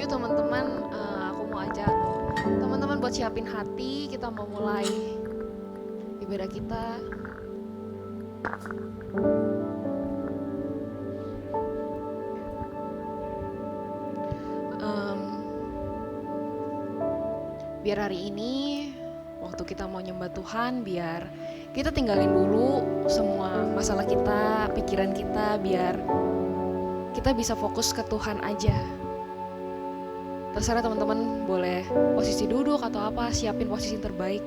Yuk teman-teman, aku mau ajak teman-teman buat siapin hati. Kita mau mulai ibadah kita. Em, Biar hari ini waktu kita mau nyembah Tuhan, biar kita tinggalin dulu semua masalah kita, pikiran kita, biar kita bisa fokus ke Tuhan aja. Terserah teman-teman, boleh posisi duduk atau apa, siapin posisi yang terbaik.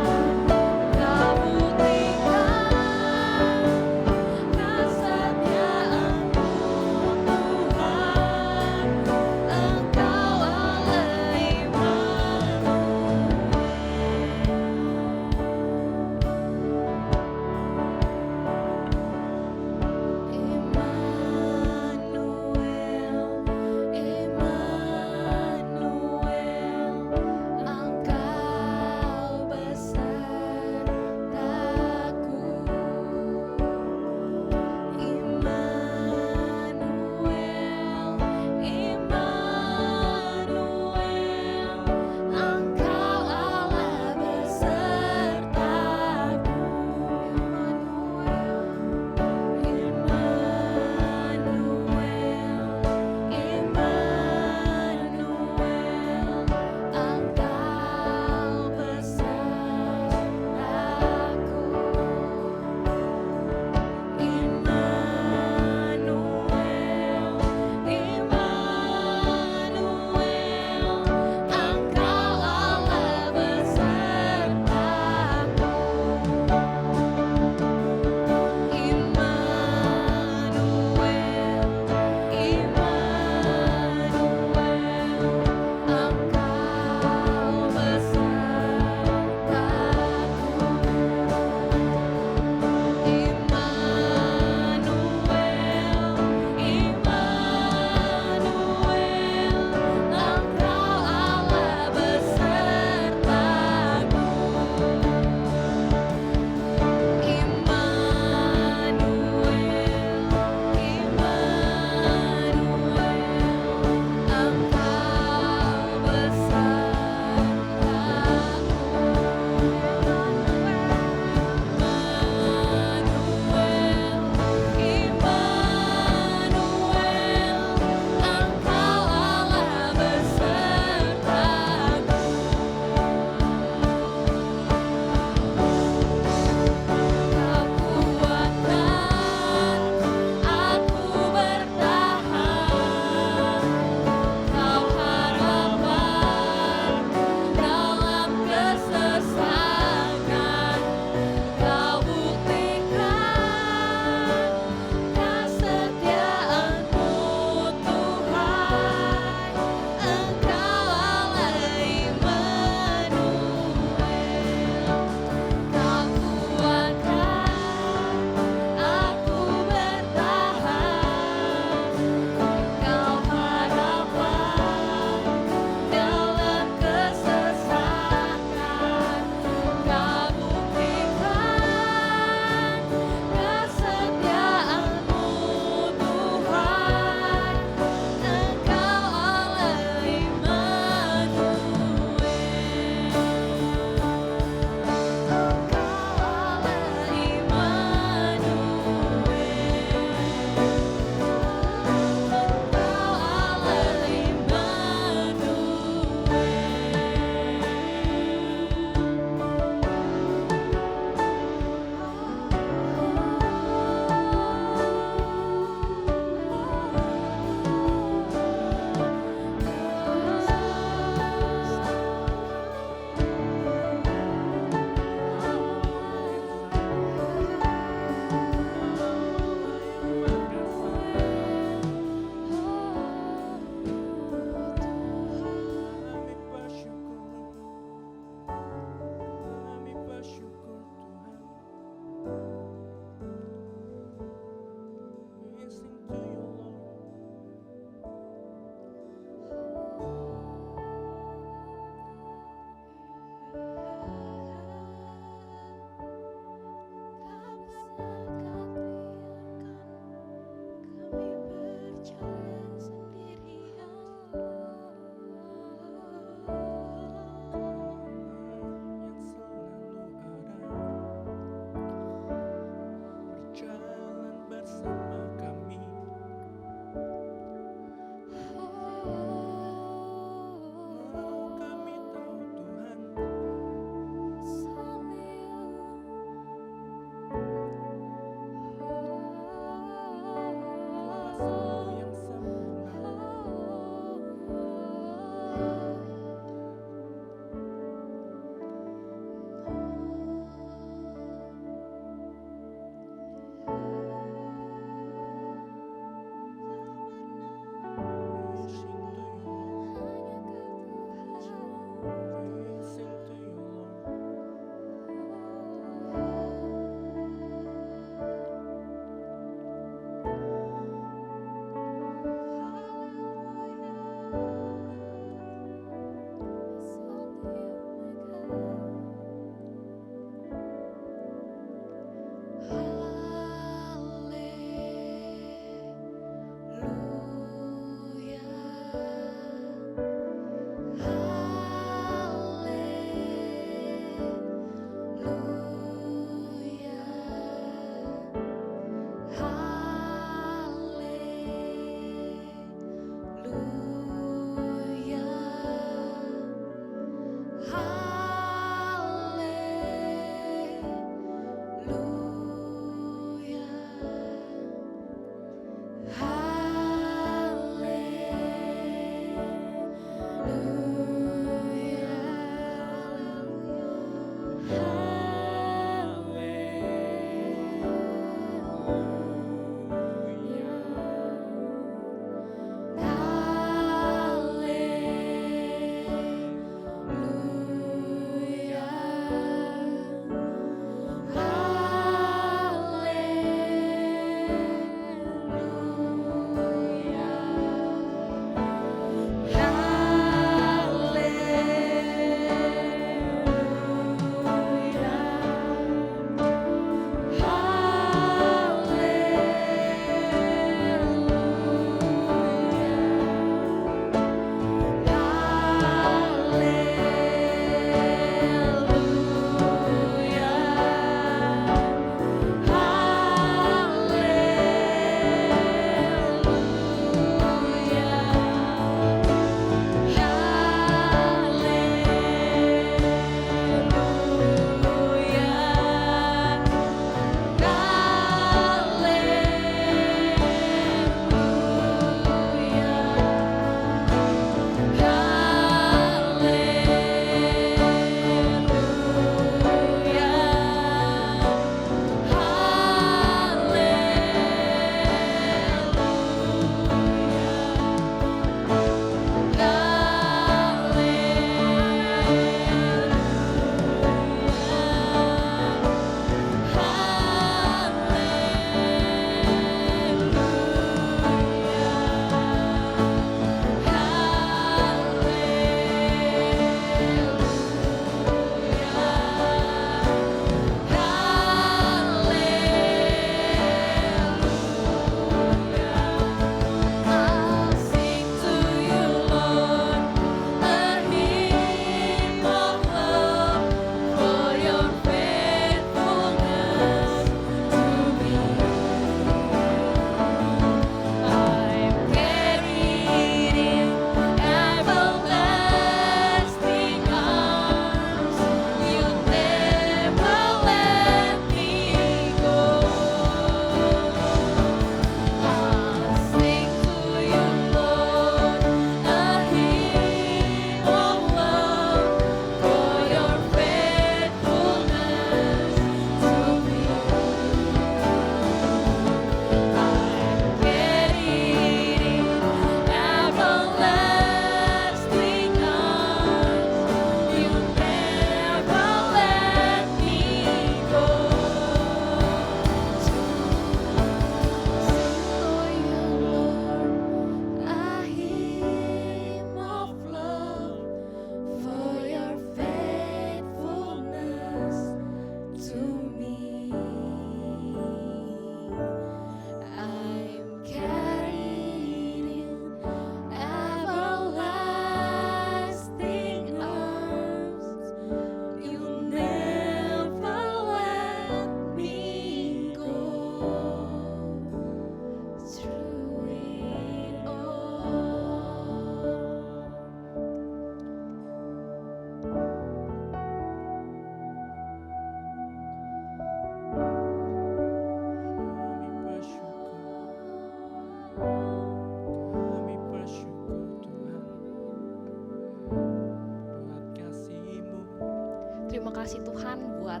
kasih Tuhan buat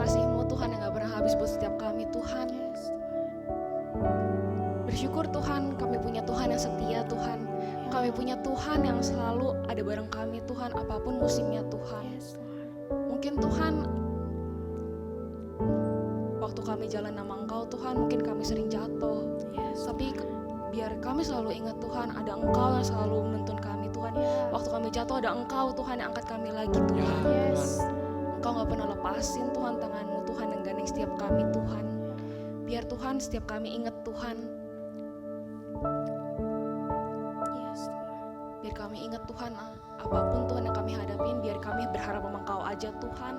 kasih-Mu Tuhan yang gak pernah habis buat setiap kami Tuhan. Bersyukur Tuhan, kami punya Tuhan yang setia Tuhan. Kami punya Tuhan yang selalu ada bareng kami Tuhan, apapun musimnya Tuhan. Mungkin Tuhan, waktu kami jalan sama Engkau Tuhan, mungkin kami sering jatuh. Tapi biar kami selalu ingat Tuhan, ada Engkau yang selalu menuntun kami Tuhan. Waktu kami jatuh ada Engkau Tuhan yang angkat kami lagi Tuhan. Engkau gak pernah lepasin Tuhan tangan-Mu Tuhan yang gandeng setiap kami Tuhan. Biar Tuhan setiap kami ingat Tuhan. Biar kami ingat Tuhan, apapun Tuhan yang kami hadapin, biar kami berharap sama Engkau aja Tuhan.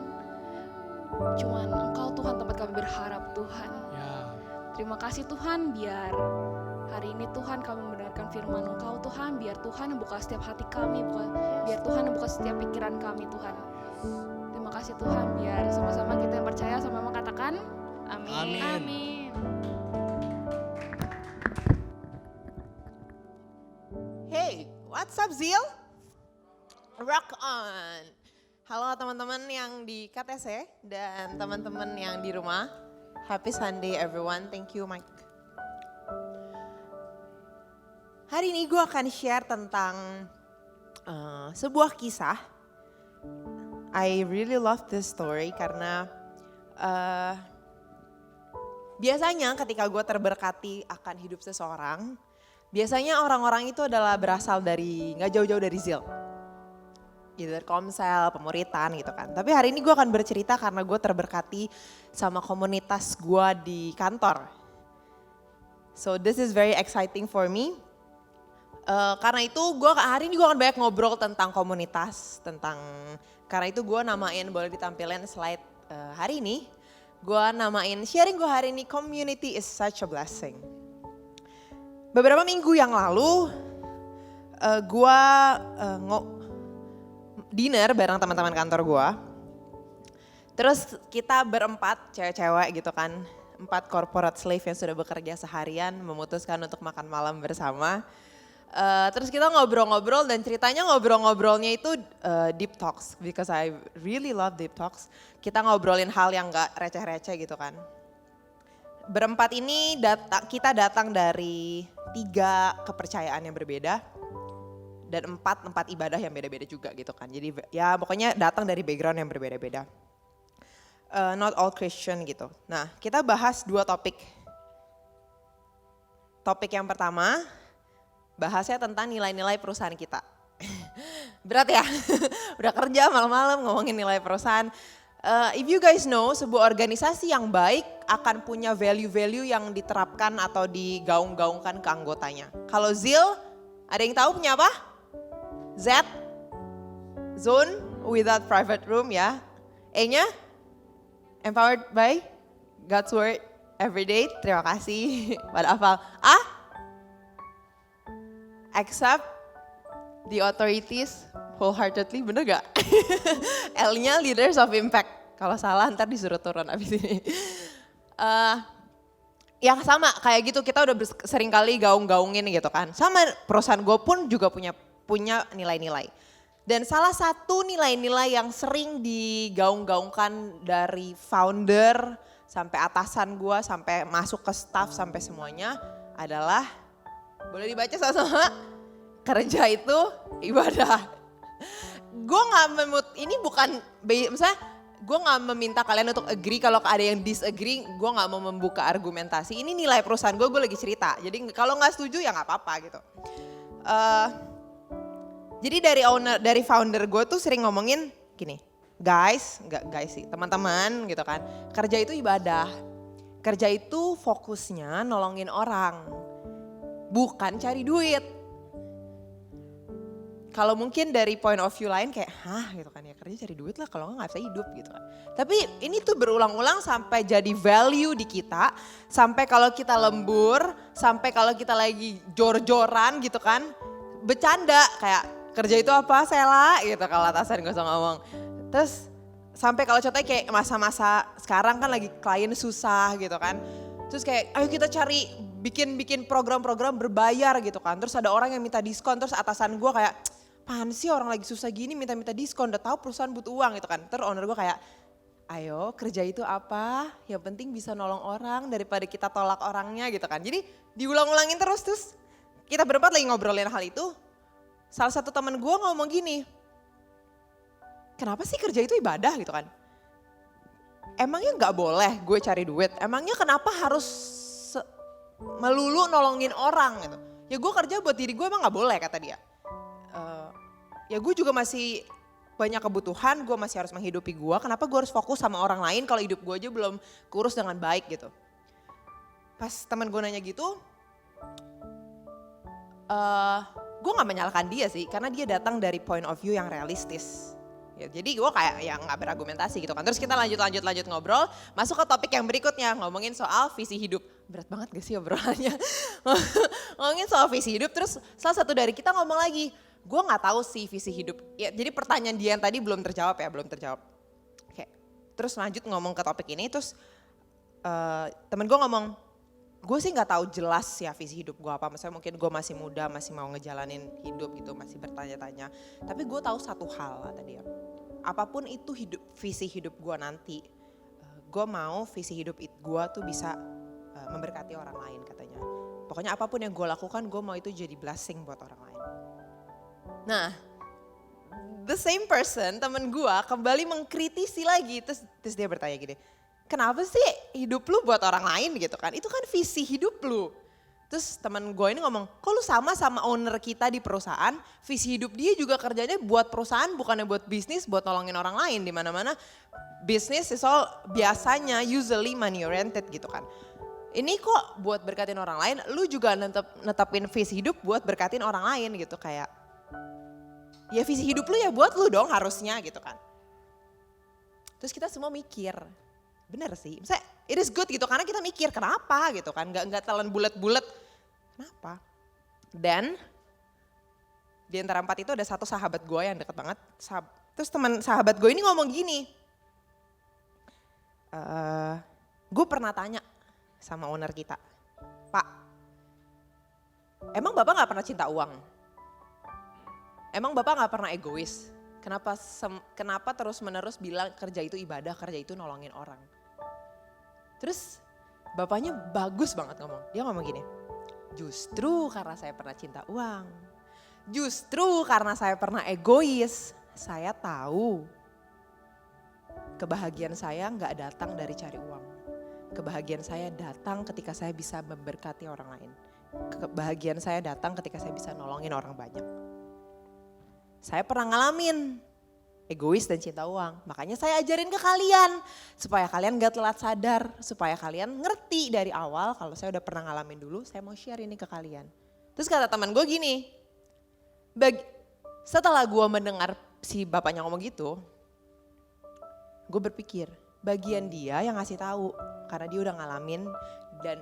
Cuman Engkau Tuhan tempat kami berharap Tuhan. Terima kasih Tuhan, biar hari ini Tuhan kami mendengarkan firman Engkau Tuhan, biar Tuhan membuka setiap hati kami, biar Tuhan membuka setiap pikiran kami Tuhan. Terima kasih Tuhan, biar sama-sama kita yang percaya sama-sama katakan amin. Amin. Hey, what's up Zil? Rock on. Halo teman-teman yang di KTC dan teman-teman yang di rumah. Happy Sunday everyone, thank you Mike. Hari ini gue akan share tentang sebuah kisah. I really love this story karena biasanya ketika gue terberkati akan hidup seseorang, biasanya orang-orang itu adalah berasal dari gak jauh-jauh dari Zil. Gitu, dari Komsel, pemuritan gitu kan. Tapi hari ini gue akan bercerita karena gue terberkati sama komunitas gue di kantor. So this is very exciting for me. Karena itu hari ini gue akan banyak ngobrol tentang komunitas. Karena itu gue namain, boleh ditampilin slide hari ini. Gue namain sharing gue hari ini, community is such a blessing. Beberapa minggu yang lalu gue dinner bareng teman-teman kantor gue. Terus kita berempat cewek-cewek gitu kan, 4 corporate slave yang sudah bekerja seharian memutuskan untuk makan malam bersama. Terus kita ngobrol-ngobrol dan ceritanya ngobrolnya itu deep talks because I really love deep talks. Kita ngobrolin hal yang gak receh-receh gitu kan. Berempat ini kita datang dari 3 kepercayaan yang berbeda dan 4 tempat ibadah yang beda-beda juga gitu kan. Jadi ya pokoknya datang dari background yang berbeda-beda. Not all Christian gitu. Nah kita bahas 2 topik. Topik yang pertama bahasnya tentang nilai-nilai perusahaan kita. Berat ya, udah kerja malam-malam ngomongin nilai perusahaan. If you guys know, sebuah organisasi yang baik akan punya value-value yang diterapkan atau digaung-gaungkan ke anggotanya. Kalau Zil, ada yang tahu punya apa? Z, Zone without private room ya. E-nya, empowered by God's word every day. Terima kasih. Pada hafal. A, accept the authorities wholeheartedly, bener gak? L-nya leaders of impact. Kalau salah ntar disuruh turun abis ini. Yang sama kayak gitu kita udah sering kali gaung-gaungin gitu kan. Sama perusahaan gue pun juga punya nilai-nilai. Dan salah satu nilai-nilai yang sering digaung-gaungkan dari founder sampai atasan gue sampai masuk ke staff sampai semuanya adalah, boleh dibaca sama-sama, kerja itu ibadah. Gue ini bukan, misalnya gue gak meminta kalian untuk agree, kalau ada yang disagree gue gak mau membuka argumentasi. Ini nilai perusahaan gue lagi cerita, jadi kalau gak setuju ya gak apa-apa gitu. Jadi dari founder gue tuh sering ngomongin gini, teman-teman gitu kan, kerja itu ibadah. Kerja itu fokusnya nolongin orang, bukan cari duit. Kalau mungkin dari point of view lain kayak, gitu kan ya, kerja cari duit lah, kalau nggak bisa hidup gitu kan. Tapi ini tuh berulang-ulang sampai jadi value di kita, sampai kalau kita lembur, sampai kalau kita lagi jor-joran gitu kan, bercanda kayak kerja itu apa Sela gitu kalau atasan gue ngomong. Terus sampai kalau contohnya kayak masa-masa sekarang kan lagi klien susah gitu kan. Terus kayak ayo kita cari bikin program-program berbayar gitu kan. Terus ada orang yang minta diskon, terus atasan gue kayak apaan sih orang lagi susah gini minta-minta diskon, udah tahu perusahaan butuh uang gitu kan. Terus owner gue kayak, ayo kerja itu apa, yang penting bisa nolong orang daripada kita tolak orangnya gitu kan. Jadi diulang-ulangin terus kita berempat lagi ngobrolin hal itu. Salah satu teman gue ngomong gini, kenapa sih kerja itu ibadah gitu kan? Emangnya gak boleh gue cari duit, emangnya kenapa harus melulu nolongin orang gitu. Ya gue kerja buat diri gue emang gak boleh kata dia. Ya gue juga masih banyak kebutuhan, gue masih harus menghidupi gue. Kenapa gue harus fokus sama orang lain kalau hidup gue aja belum kurus dengan baik gitu. Pas teman gue nanya gitu, gue gak menyalahkan dia sih karena dia datang dari point of view yang realistis. Ya, jadi gue kayak ya gak berargumentasi gitu kan. Terus kita lanjut ngobrol, masuk ke topik yang berikutnya ngomongin soal visi hidup. Berat banget gak sih obrolannya? Ngomongin soal visi hidup, terus salah satu dari kita ngomong lagi, gue gak tahu sih visi hidup. Ya, jadi pertanyaan dia yang tadi belum terjawab. Oke, terus lanjut ngomong ke topik ini, terus temen gue ngomong, gue sih gak tahu jelas ya visi hidup gue apa. Misalnya mungkin gue masih muda, masih mau ngejalanin hidup gitu, masih bertanya-tanya. Tapi gue tahu satu hal kata dia, apapun itu visi hidup gue nanti, gue mau visi hidup gue tuh bisa memberkati orang lain katanya. Pokoknya apapun yang gue lakukan, gue mau itu jadi blessing buat orang lain. Nah, the same person, temen gue kembali mengkritisi lagi. Terus dia bertanya gini, kenapa sih hidup lu buat orang lain gitu kan? Itu kan visi hidup lu. Terus temen gue ini ngomong, kok lu sama owner kita di perusahaan, visi hidup dia juga kerjanya buat perusahaan bukannya buat bisnis, buat nolongin orang lain. Di mana-mana bisnis is all biasanya usually money oriented gitu kan. Ini kok buat berkatin orang lain, lu juga netepin visi hidup buat berkatin orang lain gitu kayak. Ya visi hidup lu ya buat lu dong harusnya gitu kan. Terus kita semua mikir, bener sih, misalnya it is good gitu karena kita mikir kenapa gitu kan, gak telan bulat-bulat, kenapa. Dan di antara 4 itu ada satu sahabat gue yang deket banget, terus teman sahabat gue ini ngomong gini, gue pernah tanya sama owner kita, Pak, emang Bapak gak pernah cinta uang? Emang Bapak gak pernah egois? Kenapa terus menerus bilang kerja itu ibadah, kerja itu nolongin orang? Terus bapaknya bagus banget ngomong. Dia ngomong gini, justru karena saya pernah cinta uang. Justru karena saya pernah egois. Saya tahu kebahagiaan saya gak datang dari cari uang. Kebahagiaan saya datang ketika saya bisa memberkati orang lain. Kebahagiaan saya datang ketika saya bisa nolongin orang banyak. Saya pernah ngalamin egois dan cinta uang. Makanya saya ajarin ke kalian. Supaya kalian gak telat sadar. Supaya kalian ngerti dari awal kalau saya udah pernah ngalamin dulu. Saya mau share ini ke kalian. Terus kata teman gue gini. Setelah gue mendengar si bapaknya ngomong gitu. Gue berpikir bagian dia yang ngasih tahu. Karena dia udah ngalamin. Dan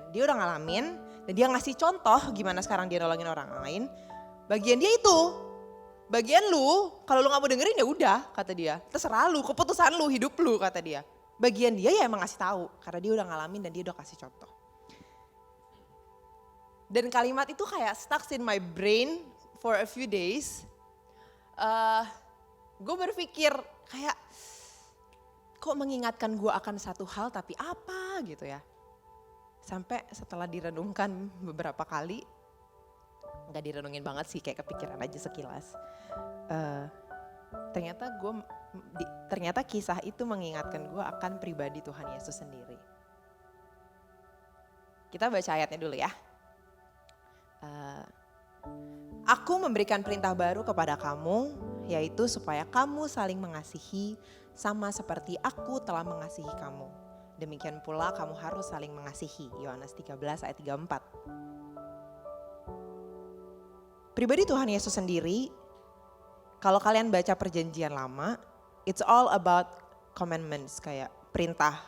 dia ngasih contoh gimana sekarang dia nolongin orang lain. Bagian dia itu. Bagian lu, kalau lu gak mau dengerin ya udah kata dia. Terserah lu, keputusan lu, hidup lu kata dia. Bagian dia ya emang ngasih tahu karena dia udah ngalamin dan dia udah kasih contoh. Dan kalimat itu kayak stuck in my brain for a few days. Gue berpikir kayak kok mengingatkan gue akan satu hal tapi apa gitu ya. Sampai setelah direnungkan beberapa kali, gak direnungin banget sih, kayak kepikiran aja sekilas. Ternyata kisah itu mengingatkan gue akan pribadi Tuhan Yesus sendiri. Kita baca ayatnya dulu ya. Aku memberikan perintah baru kepada kamu, yaitu supaya kamu saling mengasihi sama seperti aku telah mengasihi kamu. Demikian pula kamu harus saling mengasihi. Yohanes 13 ayat 34. Pribadi Tuhan Yesus sendiri, kalau kalian baca perjanjian lama, it's all about commandments, kayak perintah.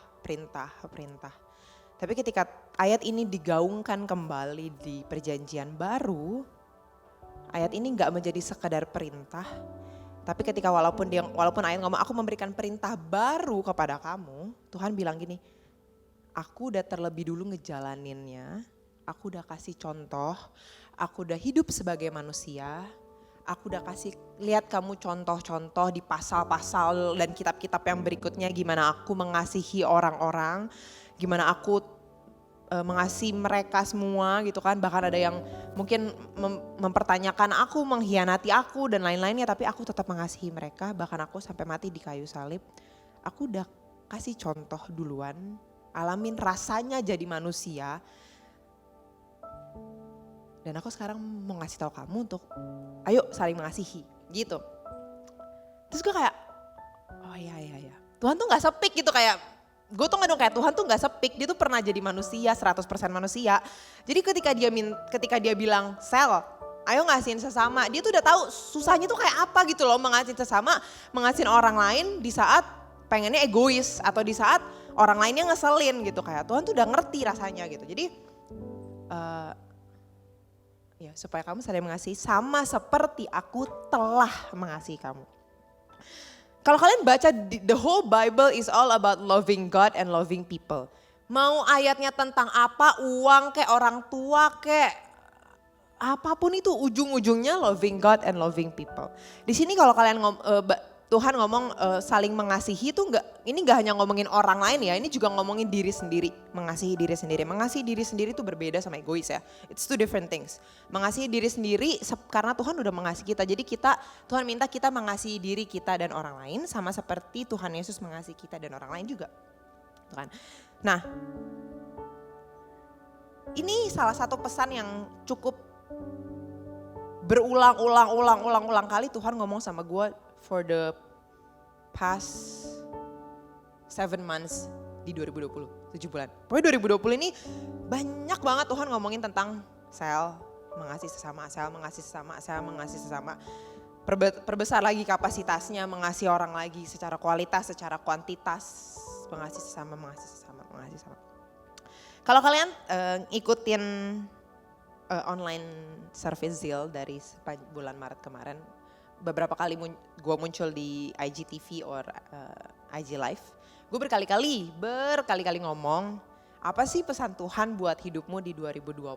Tapi ketika ayat ini digaungkan kembali di perjanjian baru, ayat ini gak menjadi sekadar perintah, tapi ketika walaupun ayat ngomong aku memberikan perintah baru kepada kamu, Tuhan bilang gini, aku udah terlebih dulu ngejalaninnya, aku udah kasih contoh, aku udah hidup sebagai manusia, Aku udah kasih lihat kamu contoh-contoh di pasal-pasal dan kitab-kitab yang berikutnya gimana aku mengasihi orang-orang, gimana aku mengasihi mereka semua gitu kan. Bahkan ada yang mungkin mempertanyakan aku, mengkhianati aku dan lain-lainnya, tapi aku tetap mengasihi mereka. Bahkan aku sampai mati di kayu salib. Aku udah kasih contoh duluan, alamin rasanya jadi manusia. Dan aku sekarang mau ngasih tahu kamu untuk ayo saling mengasihi gitu. Terus gue kayak, oh iya. Tuhan tuh gak sepik gitu kayak, gue tuh kayak Tuhan tuh gak sepik, dia tuh pernah jadi manusia, 100% manusia. Jadi ketika dia bilang, Sel, ayo ngasihin sesama, dia tuh udah tahu susahnya tuh kayak apa gitu loh, mengasihin sesama, mengasihin orang lain di saat pengennya egois atau di saat orang lainnya ngeselin gitu. Kayak Tuhan tuh udah ngerti rasanya gitu. Jadi ya supaya kamu saling mengasihi sama seperti aku telah mengasihi kamu. Kalau kalian baca the whole Bible is all about loving God and loving people. Mau ayatnya tentang apa, uang kayak orang tua kayak apapun itu ujung-ujungnya loving God and loving people. Di sini kalau kalian Tuhan ngomong saling mengasihi itu ini enggak hanya ngomongin orang lain ya, ini juga ngomongin diri sendiri, mengasihi diri sendiri. Mengasihi diri sendiri itu berbeda sama egois ya. It's two different things. Mengasihi diri sendiri karena Tuhan udah mengasihi kita. Jadi Tuhan minta kita mengasihi diri kita dan orang lain sama seperti Tuhan Yesus mengasihi kita dan orang lain juga. Tuhan. Nah, ini salah satu pesan yang cukup berulang-ulang kali Tuhan ngomong sama gue for the past 7 months di 2020, 7 bulan. Pokoknya 2020 ini banyak banget Tuhan ngomongin tentang sel, mengasihi sesama, sel, mengasihi sesama, sel, mengasihi sesama. Perbesar lagi kapasitasnya, mengasihi orang lagi secara kualitas, secara kuantitas, mengasihi sesama, mengasihi sesama, mengasihi sesama. Kalau kalian ikutin online service Zeal dari bulan Maret kemarin, beberapa kali gue muncul di IGTV or IG Live, gue berkali-kali ngomong, apa sih pesan Tuhan buat hidupmu di 2020?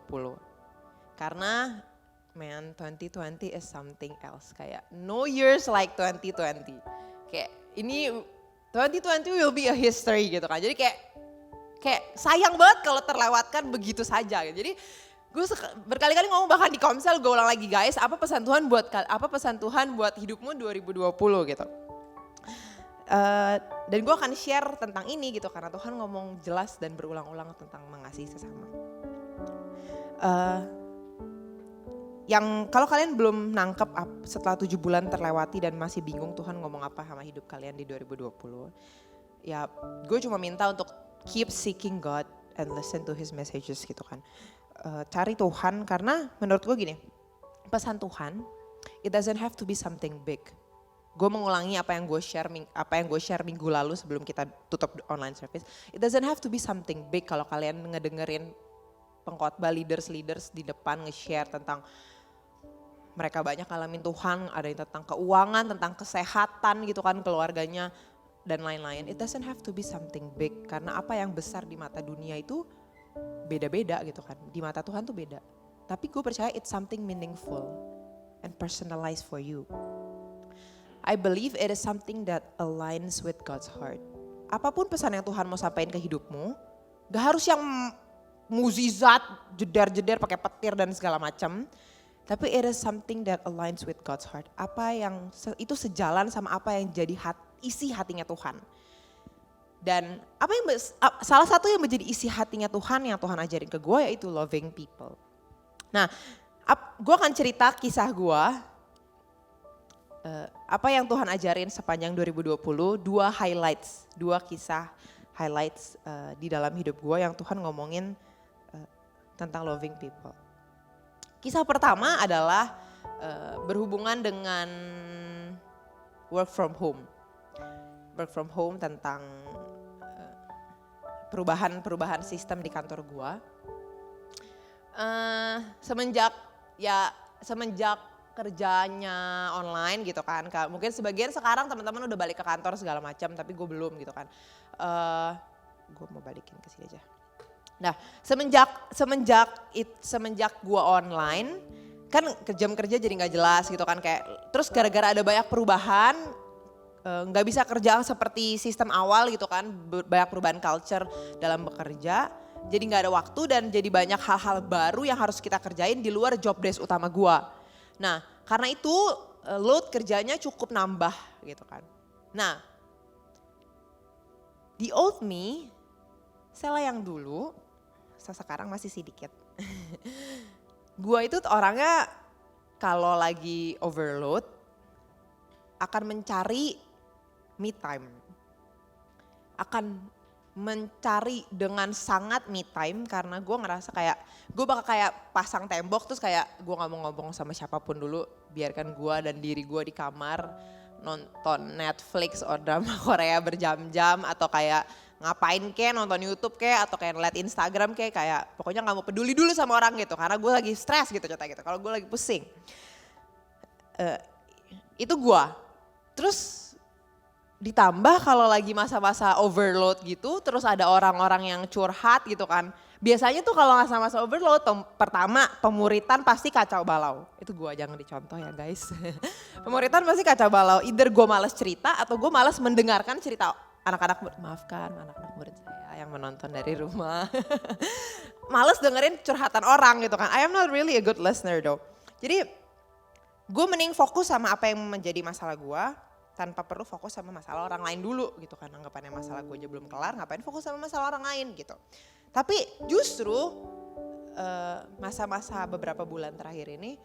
Karena 2020 is something else, kayak no years like 2020. Kayak ini 2020 will be a history gitu kan. Jadi kayak sayang banget kalau terlewatkan begitu saja gitu. Jadi gue berkali-kali ngomong, bahkan di Komsel gue ulang lagi, guys, apa pesan Tuhan buat hidupmu 2020 gitu. Dan gue akan share tentang ini gitu karena Tuhan ngomong jelas dan berulang-ulang tentang mengasihi sesama. Yang kalau kalian belum nangkep setelah 7 bulan terlewati dan masih bingung Tuhan ngomong apa sama hidup kalian di 2020, ya gue cuma minta untuk keep seeking God and listen to His messages gitu kan. Cari Tuhan karena menurut gue gini, pesan Tuhan it doesn't have to be something big. Gue mengulangi apa yang gue share minggu lalu sebelum kita tutup online service. It doesn't have to be something big. Kalau kalian ngedengerin pengkhotbah leaders di depan nge-share tentang mereka banyak ngalamin Tuhan, ada yang tentang keuangan, tentang kesehatan gitu kan keluarganya dan lain-lain. It doesn't have to be something big karena apa yang besar di mata dunia itu beda-beda gitu kan. Di mata Tuhan tuh beda. Tapi gue percaya it's something meaningful and personalized for you. I believe it is something that aligns with God's heart. Apapun pesan yang Tuhan mau sampaikan ke hidupmu, gak harus yang mukjizat, jedar-jedar pakai petir dan segala macam. Tapi it is something that aligns with God's heart. Apa yang itu sejalan sama apa yang jadi isi hatinya Tuhan. Dan salah satu yang menjadi isi hatinya Tuhan yang Tuhan ajarin ke gue yaitu loving people. Nah, gue akan cerita kisah gue, apa yang Tuhan ajarin sepanjang 2020, dua kisah highlights di dalam hidup gue yang Tuhan ngomongin tentang loving people. Kisah pertama adalah berhubungan dengan work from home. Work from home tentang perubahan sistem di kantor gua. Semenjak kerjanya online gitu kan, mungkin sebagian sekarang teman-teman udah balik ke kantor segala macam, tapi gue belum gitu kan. Gue mau balikin ke sini aja. Nah, semenjak gua online, kan jam kerja jadi nggak jelas gitu kan, kayak terus gara-gara ada banyak perubahan nggak bisa kerja seperti sistem awal gitu kan, banyak perubahan culture dalam bekerja, jadi nggak ada waktu dan jadi banyak hal-hal baru yang harus kita kerjain di luar job desk utama gua. Nah karena itu load kerjanya cukup nambah gitu kan. Nah the old me, Sela yang dulu, sekarang masih sedikit. Gua itu orangnya kalau lagi overload akan mencari me time. Akan mencari dengan sangat me time karena gue ngerasa kayak gue bakal kayak pasang tembok terus kayak gue gak mau ngomong sama siapapun dulu, biarkan gue dan diri gue di kamar nonton Netflix atau drama Korea berjam-jam atau kayak ngapain kek, nonton YouTube kek atau kayak ngeliat Instagram kayak pokoknya gak mau peduli dulu sama orang gitu karena gue lagi stres gitu contohnya gitu, kalau gue lagi pusing. Itu gue. Terus ditambah kalau lagi masa-masa overload gitu terus ada orang-orang yang curhat gitu kan. Biasanya tuh kalau masa-masa overload pertama pemuritan pasti kacau balau. Itu gue, jangan dicontoh ya guys. Pemuritan pasti kacau balau, either gue malas cerita atau gue malas mendengarkan cerita anak-anak, maafkan anak-anak murid saya yang menonton dari rumah. Males dengerin curhatan orang gitu kan. I am not really a good listener though. Jadi gue mending fokus sama apa yang menjadi masalah gue tanpa perlu fokus sama masalah orang lain dulu gitu kan. Anggapannya masalah gue aja belum kelar, ngapain fokus sama masalah orang lain gitu. Tapi justru masa-masa beberapa bulan terakhir ini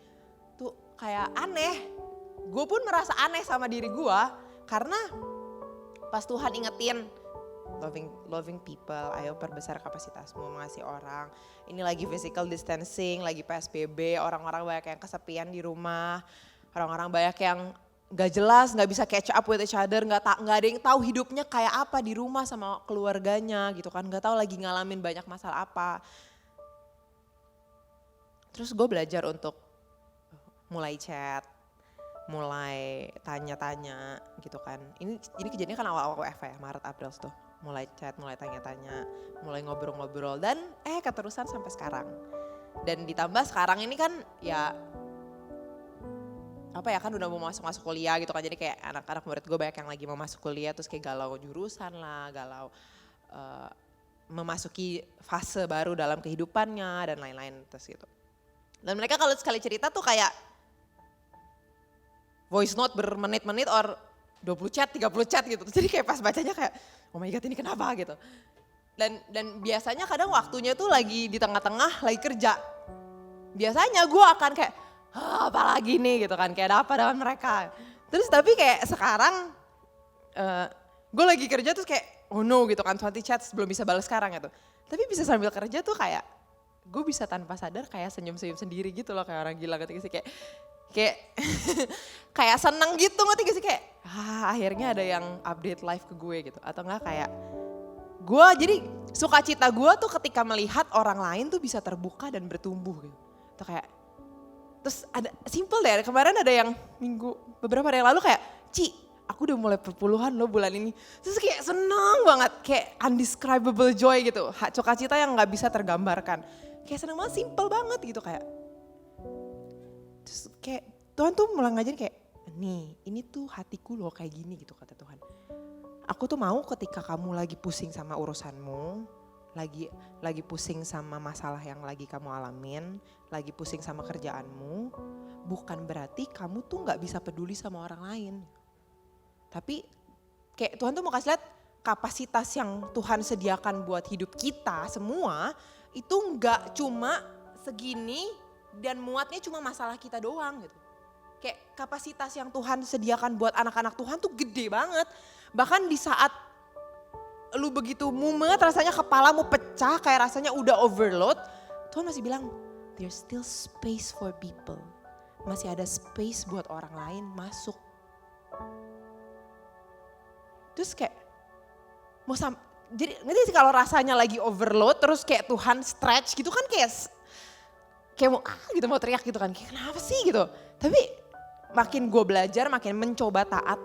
tuh kayak aneh. Gue pun merasa aneh sama diri gue karena pas Tuhan ingetin loving people, ayo perbesar kapasitasmu mengasihi orang. Ini lagi physical distancing, lagi PSBB, orang-orang banyak yang kesepian di rumah, orang-orang banyak yang gak jelas, gak bisa catch up with each other, gak ada yang tahu hidupnya kayak apa di rumah sama keluarganya gitu kan, gak tahu lagi ngalamin banyak masalah apa. Terus gue belajar untuk mulai chat, mulai tanya-tanya gitu kan. Ini kejadiannya kan awal-awal WFH ya, Maret April tuh. Mulai chat, mulai tanya-tanya, mulai ngobrol-ngobrol dan keterusan sampai sekarang. Dan ditambah sekarang ini kan ya apa ya kan udah mau masuk kuliah gitu kan. Jadi kayak anak-anak murid gue banyak yang lagi mau masuk kuliah terus kayak galau jurusan lah, galau memasuki fase baru dalam kehidupannya dan lain-lain terus gitu. Dan mereka kalau sekali cerita tuh kayak voice note bermenit-menit or 20 chat, 30 chat gitu. Jadi kayak pas bacanya kayak oh my god ini kenapa gitu. Dan biasanya kadang waktunya tuh lagi di tengah-tengah lagi kerja. Biasanya gue akan kayak apalagi nih gitu kan, kayak ada apa dengan mereka. Terus tapi kayak sekarang gue lagi kerja terus kayak oh no gitu kan 20 chat belum bisa balas sekarang gitu. Tapi bisa sambil kerja tuh kayak gue bisa tanpa sadar kayak senyum-senyum sendiri gitu loh kayak orang gila gitu sih kayak kayak seneng gitu ngerti gak sih kayak akhirnya ada yang update live ke gue gitu atau enggak kayak gue jadi sukacita gue tuh ketika melihat orang lain tuh bisa terbuka dan bertumbuh gitu. Atau kayak terus ada simple deh kemarin ada yang beberapa hari yang lalu kayak Ci aku udah mulai perpuluhan loh bulan ini. Terus kayak seneng banget kayak undescribable joy gitu. Sukacita yang gak bisa tergambarkan. Kayak seneng banget simple banget gitu kayak. Terus kayak Tuhan tuh mulai ngajarin kayak nih ini tuh hatiku loh kayak gini gitu kata Tuhan. Aku tuh mau ketika kamu lagi pusing sama urusanmu, lagi pusing sama masalah yang lagi kamu alamin, lagi pusing sama kerjaanmu, bukan berarti kamu tuh gak bisa peduli sama orang lain. Tapi kayak Tuhan tuh mau kasih lihat kapasitas yang Tuhan sediakan buat hidup kita semua itu gak cuma segini dan muatnya cuma masalah kita doang gitu. Kayak kapasitas yang Tuhan sediakan buat anak-anak Tuhan tuh gede banget. Bahkan di saat lu begitu mumet rasanya kepalamu pecah kayak rasanya udah overload. Tuhan masih bilang there's still space for people. Masih ada space buat orang lain masuk. Terus kayak jadi ngerti sih kalau rasanya lagi overload terus kayak Tuhan stretch gitu kan kayak mau gitu mau teriak gitu kan kayak kenapa sih gitu. Tapi makin gue belajar makin mencoba taat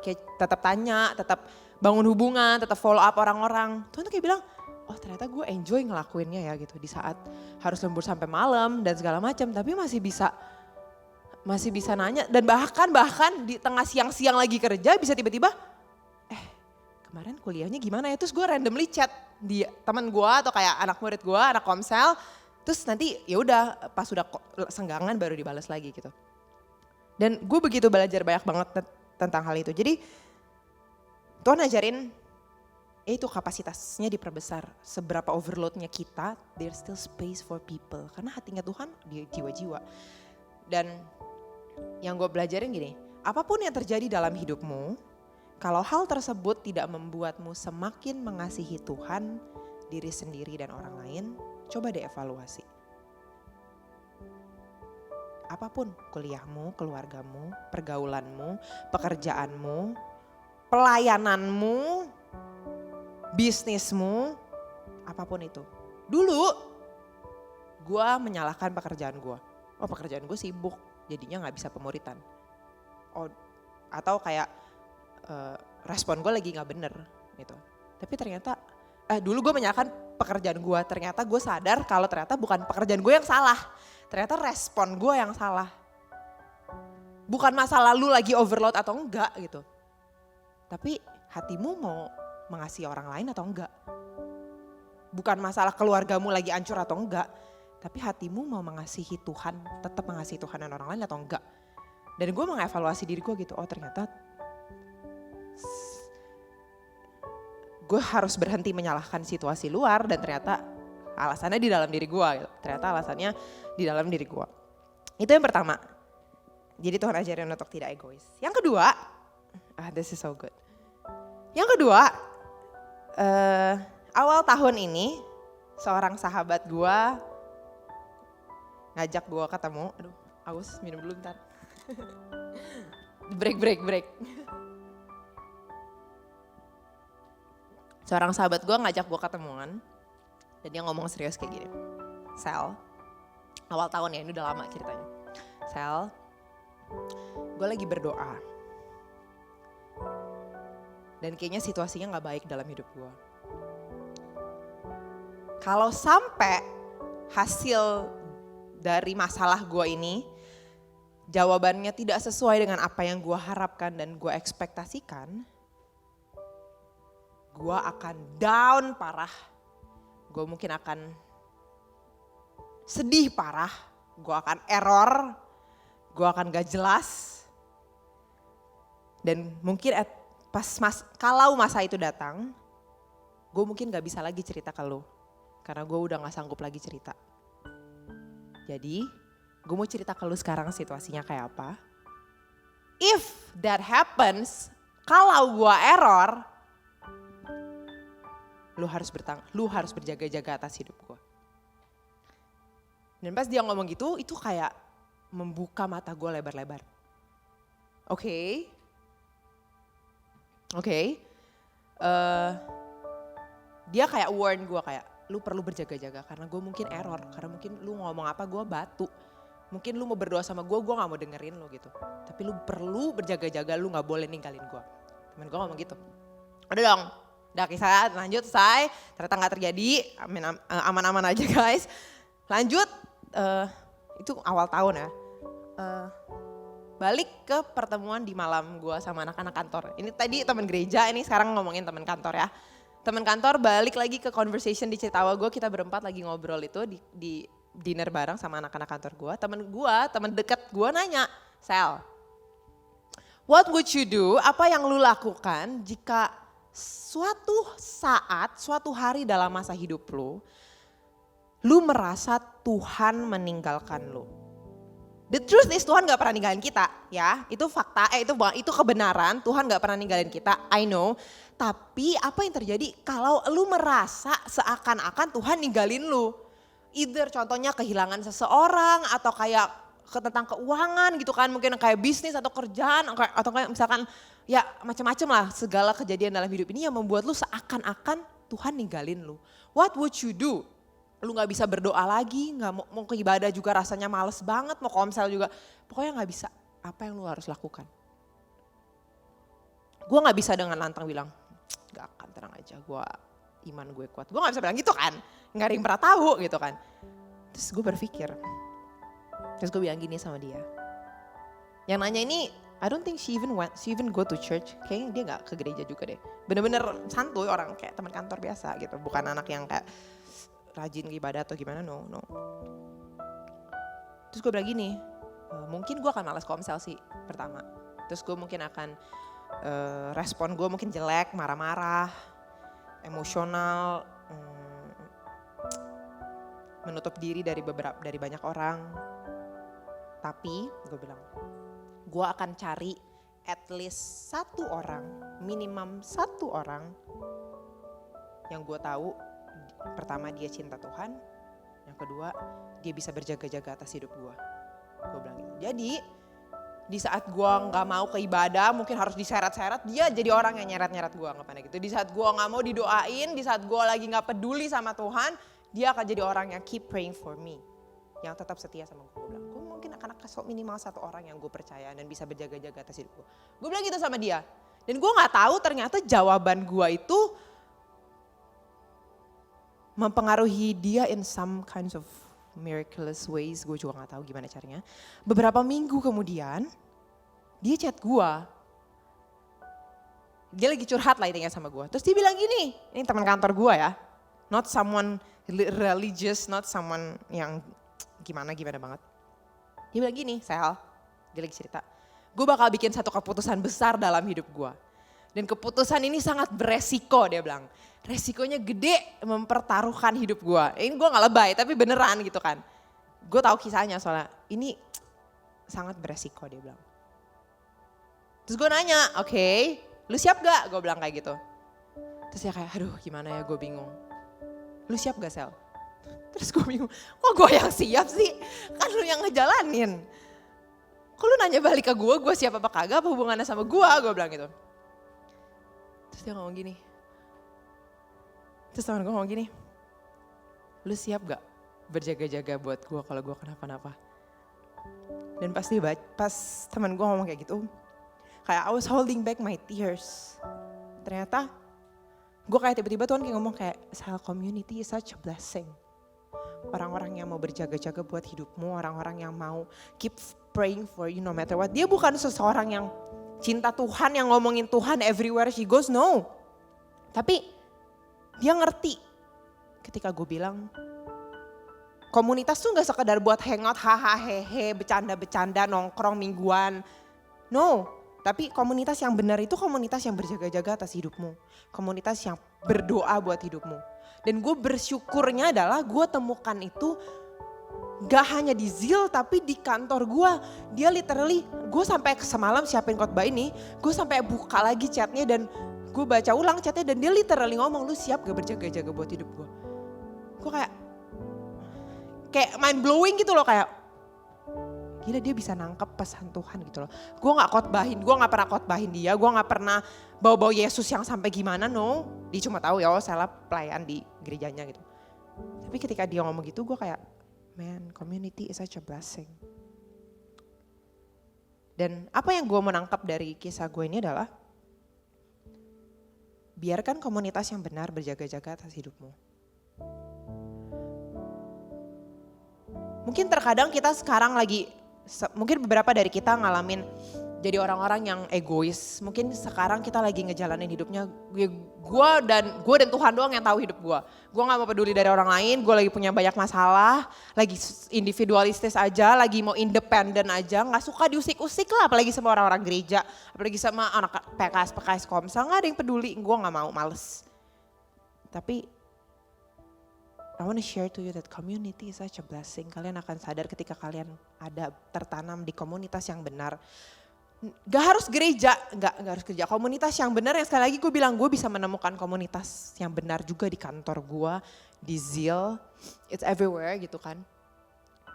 kayak tetap tanya, tetap bangun hubungan, tetap follow up orang-orang. Tuhan tuh kayak bilang oh ternyata gue enjoy ngelakuinnya ya gitu. Di saat harus lembur sampai malam dan segala macam, tapi masih bisa nanya. Dan bahkan di tengah siang-siang lagi kerja bisa tiba-tiba, kemarin kuliahnya gimana ya? Terus gue randomly chat di teman gue atau kayak anak murid gue, anak komsel. Terus nanti ya udah pas sudah senggangan baru dibalas lagi gitu. Dan gue begitu belajar banyak banget tentang hal itu. Jadi Tuhan ajarin itu kapasitasnya diperbesar. Seberapa overloadnya kita, there's still space for people. Karena hatinya Tuhan di jiwa-jiwa. Dan yang gue belajarin gini, apapun yang terjadi dalam hidupmu, kalau hal tersebut tidak membuatmu semakin mengasihi Tuhan, diri sendiri dan orang lain, coba deh evaluasi. Apapun, kuliahmu, keluargamu, pergaulanmu, pekerjaanmu, pelayananmu, bisnismu, apapun itu. Dulu, gue menyalahkan pekerjaan gue. Oh pekerjaan gue sibuk, jadinya gak bisa pemuritan. Oh, atau kayak respon gue lagi gak bener gitu. Tapi ternyata, dulu gue menyalahkan pekerjaan gue. Ternyata gue sadar kalau ternyata bukan pekerjaan gue yang salah. Ternyata respon gue yang salah. Bukan masa lalu lagi overload atau enggak gitu. Tapi hatimu mau mengasihi orang lain atau enggak. Bukan masalah keluargamu lagi hancur atau enggak. Tapi hatimu mau mengasihi Tuhan, tetap mengasihi Tuhan dan orang lain atau enggak. Dan gue mengevaluasi diri gue gitu, oh ternyata gue harus berhenti menyalahkan situasi luar dan ternyata alasannya di dalam diri gue. Gitu. Ternyata alasannya di dalam diri gue. Itu yang pertama. Jadi Tuhan ajarin untuk tidak egois. Yang kedua, this is so good. Yang kedua, awal tahun ini seorang sahabat gue ngajak gue ketemu. Aduh, Agus minum dulu bentar. break. Seorang sahabat gue ngajak gue ketemuan. Dan dia ngomong serius kayak gini. Sel, awal tahun ya, ini udah lama ceritanya. Sel, gue lagi berdoa. Dan kayaknya situasinya gak baik dalam hidup gue. Kalau sampai hasil dari masalah gue ini, jawabannya tidak sesuai dengan apa yang gue harapkan dan gue ekspektasikan, gue akan down parah. Gue mungkin akan sedih parah, gue akan error, gue akan gak jelas. Dan mungkin kalau masa itu datang, gue mungkin gak bisa lagi cerita ke lo. Karena gue udah gak sanggup lagi cerita. Jadi gue mau cerita ke lu sekarang situasinya kayak apa. If that happens, kalau gue error, lu harus berjaga-jaga atas hidup gue. Dan pas dia ngomong gitu, itu kayak membuka mata gue lebar-lebar. Oke. Dia kayak warn gue kayak, lu perlu berjaga-jaga karena gue mungkin error. Karena mungkin lu ngomong apa gue batu. Mungkin lu mau berdoa sama gue gak mau dengerin lu gitu. Tapi lu perlu berjaga-jaga, lu gak boleh ninggalin gue. Temen gue ngomong gitu. Udah dong, udah kisah lanjut selesai. Ternyata gak terjadi, aman-aman aja guys. Lanjut, itu awal tahun ya. Balik ke pertemuan di malam gue sama anak-anak kantor. Ini tadi teman gereja, ini sekarang ngomongin teman kantor ya. Teman kantor balik lagi ke conversation di Citawa gue, kita berempat lagi ngobrol itu di dinner bareng sama anak-anak kantor gue. Teman dekat gue nanya, Sel, what would you do, apa yang lu lakukan jika suatu hari dalam masa hidup lu merasa Tuhan meninggalkan lu. The truth is Tuhan gak pernah ninggalin kita ya, itu fakta, itu kebenaran, Tuhan gak pernah ninggalin kita, I know. Tapi apa yang terjadi kalau lu merasa seakan-akan Tuhan ninggalin lu. Either contohnya kehilangan seseorang atau kayak tentang keuangan gitu kan, mungkin kayak bisnis atau kerjaan atau kayak misalkan ya macam-macam lah segala kejadian dalam hidup ini yang membuat lu seakan-akan Tuhan ninggalin lu. What would you do? Lu gak bisa berdoa lagi, gak mau ke ibadah juga rasanya males banget, mau komsel juga. Pokoknya gak bisa, apa yang lu harus lakukan? Gue gak bisa dengan lantang bilang, gak akan, tenang aja, gue iman gue kuat. Gue gak bisa bilang gitu kan, gak ada yang pernah tahu gitu kan. Terus gue berpikir, terus gue bilang gini sama dia. Yang nanya ini, I don't think she even go to church. Kayaknya dia gak ke gereja juga deh. Bener-bener santuy orang kayak teman kantor biasa gitu. Bukan anak yang kayak rajin ke ibadah atau gimana, no. Terus gue bilang gini, mungkin gue akan malas komsel sih pertama. Terus gue mungkin akan respon gue mungkin jelek, marah-marah, emosional, menutup diri dari banyak orang. Tapi gue bilang, gue akan cari at least satu orang, minimum satu orang yang gue tahu pertama dia cinta Tuhan, yang kedua dia bisa berjaga-jaga atas hidup gue. Gue bilang gitu. Jadi di saat gue gak mau ke ibadah, mungkin harus diseret-seret, dia jadi orang yang nyeret-nyeret gue, anggapannya gitu. Di saat gue gak mau didoain, di saat gue lagi gak peduli sama Tuhan, dia akan jadi orang yang keep praying for me. Yang tetap setia sama gue. Gue bilang, gue mungkin akan kasih minimal satu orang yang gue percaya dan bisa berjaga-jaga atas hidup gue. Gue bilang gitu sama dia. Dan gue gak tahu ternyata jawaban gue itu mempengaruhi dia in some kinds of miraculous ways, gue juga gak tahu gimana caranya. Beberapa minggu kemudian, dia chat gue. Dia lagi curhat lah intinya sama gue. Terus dia bilang gini, ini teman kantor gue ya. Not someone religious, not someone yang gimana banget. Dia bilang gini, Sel, dia lagi cerita. Gue bakal bikin satu keputusan besar dalam hidup gue. Dan keputusan ini sangat beresiko, dia bilang. Resikonya gede mempertaruhkan hidup gue. Ini gue gak lebay tapi beneran gitu kan. Gue tahu kisahnya soalnya ini sangat beresiko dia bilang. Terus gue nanya, oke, lu siap gak? Gue bilang kayak gitu. Terus dia kayak aduh gimana ya gue bingung. Lu siap gak Sel? Terus gue bingung, kok gue yang siap sih? Kan lu yang ngejalanin. Kok lu nanya balik ke gue siap apa kagak apa hubungannya sama gue bilang gitu. Terus dia ngomong gini. Terus teman gue ngomong gini, lu siap gak berjaga-jaga buat gue kalau gue kenapa-napa? Dan pas teman gue ngomong kayak gitu, kayak I was holding back my tears. Ternyata gue kayak tiba-tiba Tuhan kayak ngomong kayak Sel, community is such a blessing. Orang-orang yang mau berjaga-jaga buat hidupmu, orang-orang yang mau keep praying for you no matter what. Dia bukan seseorang yang cinta Tuhan, yang ngomongin Tuhan everywhere she goes, no. Tapi dia ngerti ketika gue bilang komunitas tuh gak sekedar buat hangout, haha, hehe, bercanda-bercanda, nongkrong mingguan. No, tapi komunitas yang benar itu komunitas yang berjaga-jaga atas hidupmu. Komunitas yang berdoa buat hidupmu. Dan gue bersyukurnya adalah gue temukan itu gak hanya di Zil tapi di kantor gue. Dia literally, gue sampai semalam siapin khotbah ini, gue sampai buka lagi chatnya dan gue baca ulang chatnya dan dia literally ngomong, lu siap gak berjaga-jaga buat hidup gue? Gue kayak mind blowing gitu loh, kayak gila dia bisa nangkep pesan Tuhan gitu loh. Gue gak pernah khotbahin dia, gue gak pernah bawa-bawa Yesus yang sampai gimana, no. Dia cuma tahu ya saya pelayan di gerejanya gitu. Tapi ketika dia ngomong gitu gue kayak, man, community is such a blessing. Dan apa yang gue menangkap dari kisah gue ini adalah, biarkan komunitas yang benar berjaga-jaga atas hidupmu. Mungkin terkadang kita sekarang mungkin beberapa dari kita ngalamin jadi orang-orang yang egois. Mungkin sekarang kita lagi ngejalanin hidupnya, gue dan Tuhan doang yang tahu hidup gue. Gue gak mau peduli dari orang lain, gue lagi punya banyak masalah, lagi individualistis aja, lagi mau independen aja, gak suka diusik-usik lah, apalagi sama orang-orang gereja, apalagi sama anak PKS Komsel, gak ada yang peduli, gue gak mau, males. Tapi I want to share to you that community is such a blessing. Kalian akan sadar ketika kalian ada tertanam di komunitas yang benar. Gak harus gereja, gak harus gereja. Komunitas yang benar, yang sekali lagi gue bilang gue bisa menemukan komunitas yang benar juga di kantor gue, di Zil, it's everywhere gitu kan.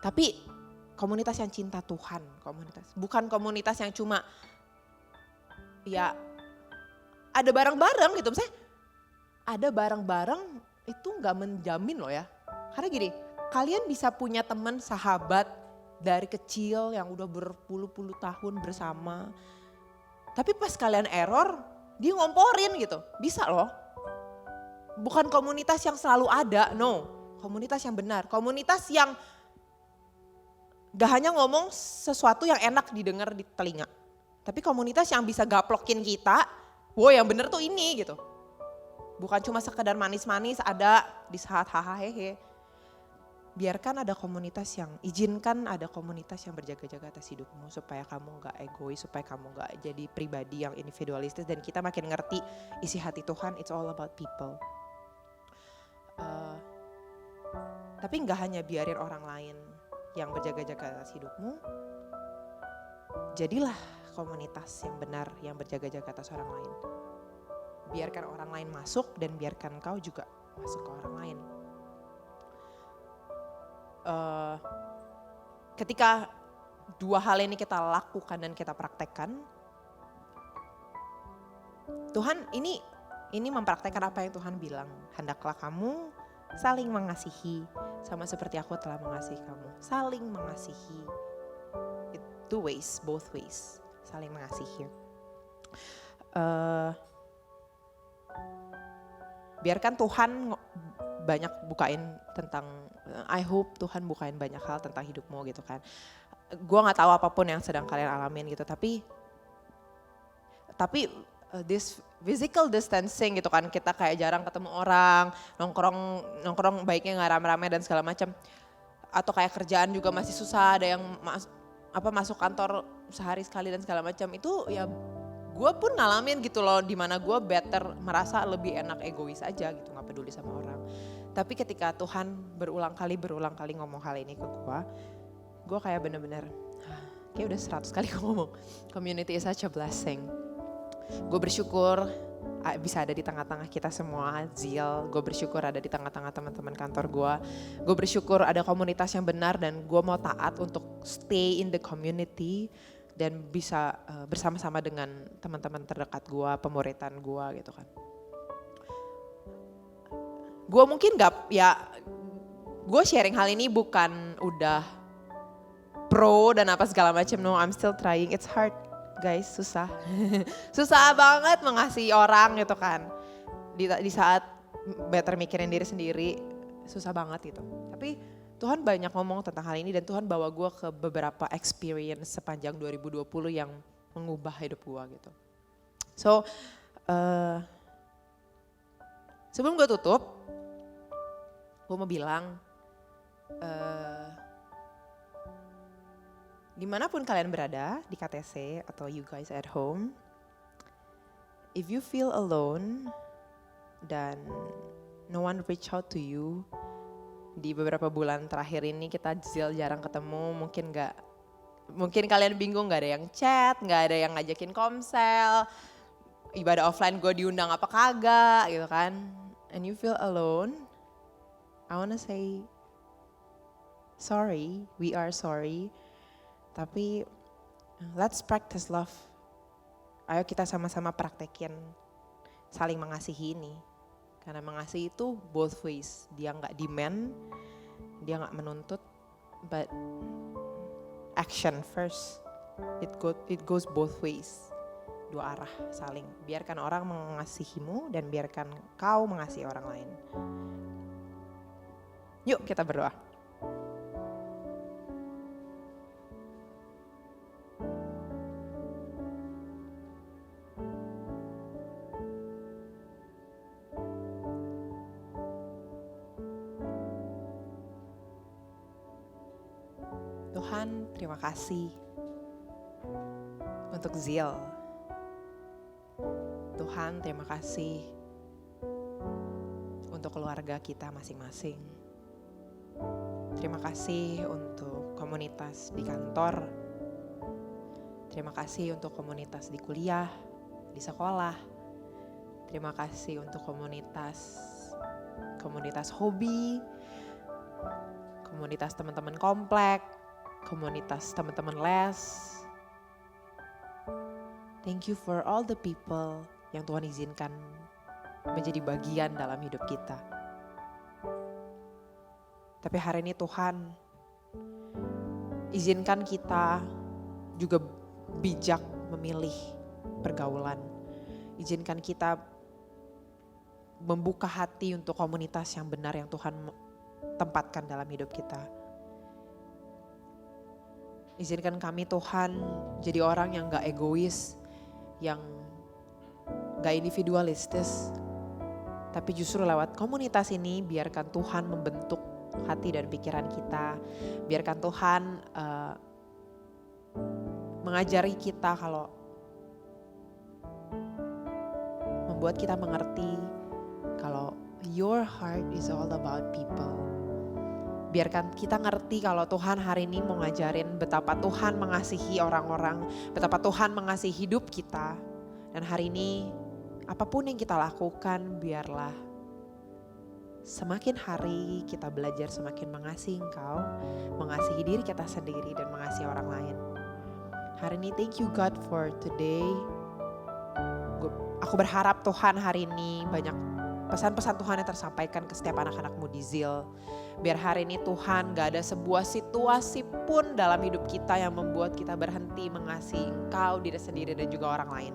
Tapi komunitas yang cinta Tuhan, bukan komunitas yang cuma ya ada bareng-bareng gitu. Misalnya ada bareng-bareng itu gak menjamin loh ya. Karena gini, kalian bisa punya teman sahabat dari kecil yang udah berpuluh-puluh tahun bersama. Tapi pas kalian error, dia ngomporin gitu. Bisa loh. bukan komunitas yang selalu ada, no. Komunitas yang benar, komunitas yang gak hanya ngomong sesuatu yang enak didengar di telinga. Tapi komunitas yang bisa gaplokin kita, wow yang bener tuh ini gitu. Bukan cuma sekedar manis-manis ada di saat hahaha hehe. Biarkan ada komunitas yang, izinkan ada komunitas yang berjaga-jaga atas hidupmu supaya kamu gak egois, supaya kamu gak jadi pribadi yang individualistis dan kita makin ngerti isi hati Tuhan, it's all about people. Tapi gak hanya biarin orang lain yang berjaga-jaga atas hidupmu, jadilah komunitas yang benar yang berjaga-jaga atas orang lain. Biarkan orang lain masuk dan biarkan kau juga masuk ke orang lain. Ketika dua hal ini kita lakukan dan kita praktekkan, Tuhan ini mempraktekkan apa yang Tuhan bilang. Hendaklah kamu saling mengasihi sama seperti aku telah mengasihi kamu. Saling mengasihi. Two ways, both ways. Saling mengasihi. Biarkan Tuhan banyak bukain tentang, I hope Tuhan bukain banyak hal tentang hidupmu gitu kan. Gue gak tahu apapun yang sedang kalian alamin gitu, tapi this physical distancing gitu kan, kita kayak jarang ketemu orang, nongkrong baiknya gak rame-rame dan segala macam. Atau kayak kerjaan juga masih susah, ada yang masuk kantor sehari sekali dan segala macam. Itu ya gue pun ngalamin gitu loh, dimana gue better merasa lebih enak egois aja gitu, gak peduli sama orang. Tapi ketika Tuhan berulang kali ngomong hal ini ke gue kayak bener-bener, kayak udah 100 kali ngomong, community is such a blessing. Gue bersyukur bisa ada di tengah-tengah kita semua, Zeal. Gue bersyukur ada di tengah-tengah teman-teman kantor gue. Gue bersyukur ada komunitas yang benar dan gue mau taat untuk stay in the community dan bisa bersama-sama dengan teman-teman terdekat gue, pemuritan gue gitu kan. Gue mungkin gue sharing hal ini bukan udah pro dan apa segala macam, no, I'm still trying, it's hard guys, susah. Susah banget mengasihi orang gitu kan. Di saat better mikirin diri sendiri, susah banget gitu. Tapi Tuhan banyak ngomong tentang hal ini dan Tuhan bawa gue ke beberapa experience sepanjang 2020 yang mengubah hidup gue gitu. So, sebelum gue tutup, gue mau bilang, dimanapun kalian berada, di KTC atau you guys at home, if you feel alone dan no one reach out to you, di beberapa bulan terakhir ini kita jarang ketemu, mungkin kalian bingung gak ada yang chat, gak ada yang ngajakin komsel, ibadah offline gue diundang apa kagak gitu kan, and you feel alone, I wanna say sorry, we are sorry. Tapi let's practice love. Ayo kita sama-sama praktekin saling mengasihi ini. Karena mengasihi itu both ways. Dia gak demand, dia gak menuntut, but action first. It goes both ways. Dua arah saling. Biarkan orang mengasihimu dan biarkan kau mengasihi orang lain. Yuk kita berdoa. Tuhan, terima kasih untuk Zeal. Tuhan, terima kasih untuk keluarga kita masing-masing. Terima kasih untuk komunitas di kantor. Terima kasih untuk komunitas di kuliah, di sekolah. Terima kasih untuk komunitas hobi, komunitas teman-teman komplek, komunitas teman-teman les. Thank you for all the people yang Tuhan izinkan menjadi bagian dalam hidup kita. Tapi hari ini Tuhan izinkan kita juga bijak memilih pergaulan. Izinkan kita membuka hati untuk komunitas yang benar yang Tuhan tempatkan dalam hidup kita. Izinkan kami Tuhan jadi orang yang gak egois, yang gak individualistis, tapi justru lewat komunitas ini biarkan Tuhan membentuk hati dan pikiran kita. Biarkan Tuhan mengajari kita kalau membuat kita mengerti kalau your heart is all about people. Biarkan kita ngerti kalau Tuhan hari ini mau ngajarin betapa Tuhan mengasihi orang-orang, betapa Tuhan mengasihi hidup kita. Dan hari ini apapun yang kita lakukan biarlah semakin hari kita belajar semakin mengasihi Engkau, mengasihi diri kita sendiri dan mengasihi orang lain. Hari ini thank you God for today. Aku berharap Tuhan hari ini banyak pesan-pesan Tuhan yang tersampaikan ke setiap anak-anakmu di ZIL. Biar hari ini Tuhan gak ada sebuah situasi pun dalam hidup kita yang membuat kita berhenti mengasihi Engkau, diri sendiri dan juga orang lain.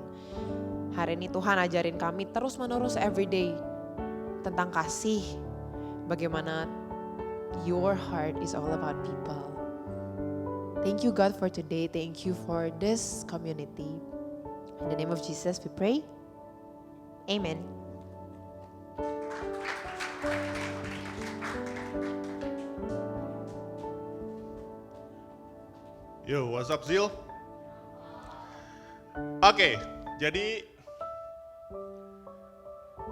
Hari ini Tuhan ajarin kami terus menerus everyday tentang kasih. Bagaimana your heart is all about people. Thank you God for today. Thank you for this community. In the name of Jesus we pray. Amen. Yo, what's up Zil? Oke, jadi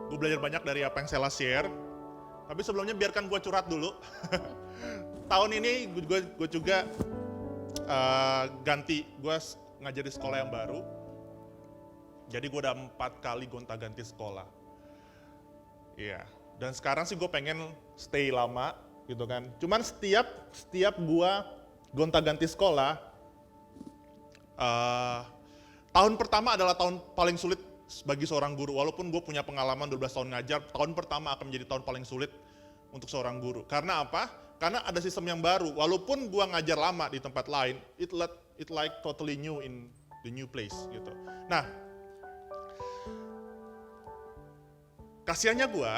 gue belajar banyak dari apa yang Sela share. Tapi sebelumnya biarkan gue curhat dulu. Tahun ini gue juga ganti, gue ngajar di sekolah yang baru. Jadi gue udah 4 kali gonta-ganti sekolah. Iya, dan sekarang sih gue pengen stay lama gitu kan. Cuman setiap gue gonta-ganti sekolah, tahun pertama adalah tahun paling sulit bagi seorang guru. Walaupun gue punya pengalaman 12 tahun ngajar, tahun pertama akan menjadi tahun paling sulit untuk seorang guru. Karena apa? Karena ada sistem yang baru. Walaupun gue ngajar lama di tempat lain, it like totally new in the new place gitu. Nah, kasiannya gue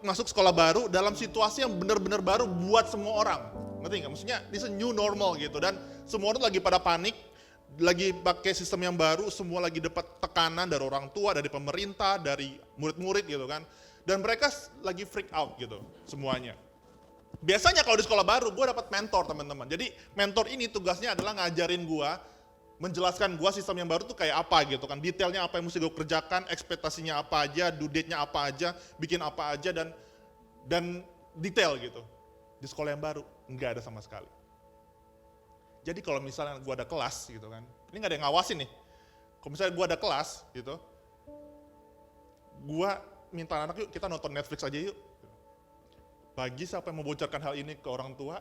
masuk sekolah baru dalam situasi yang benar-benar baru buat semua orang. Ngerti nggak? Maksudnya this is new normal gitu. Dan semua orang lagi pada panik, lagi pakai sistem yang baru, semua lagi dapat tekanan dari orang tua, dari pemerintah, dari murid-murid gitu kan. Dan mereka lagi freak out gitu semuanya. Biasanya kalau di sekolah baru gue dapat mentor teman-teman. Jadi mentor ini tugasnya adalah ngajarin gue, menjelaskan gue sistem yang baru tuh kayak apa gitu kan. Detailnya apa yang mesti gue kerjakan, ekspektasinya apa aja, due date-nya apa aja, bikin apa aja dan detail gitu. Di sekolah yang baru nggak ada sama sekali. Jadi kalau misalnya gue ada kelas gitu kan, ini nggak ada yang ngawasin nih. Kalau misalnya gue ada kelas gitu, gue minta anak yuk kita nonton Netflix aja yuk. Bagi siapa yang membocorkan hal ini ke orang tua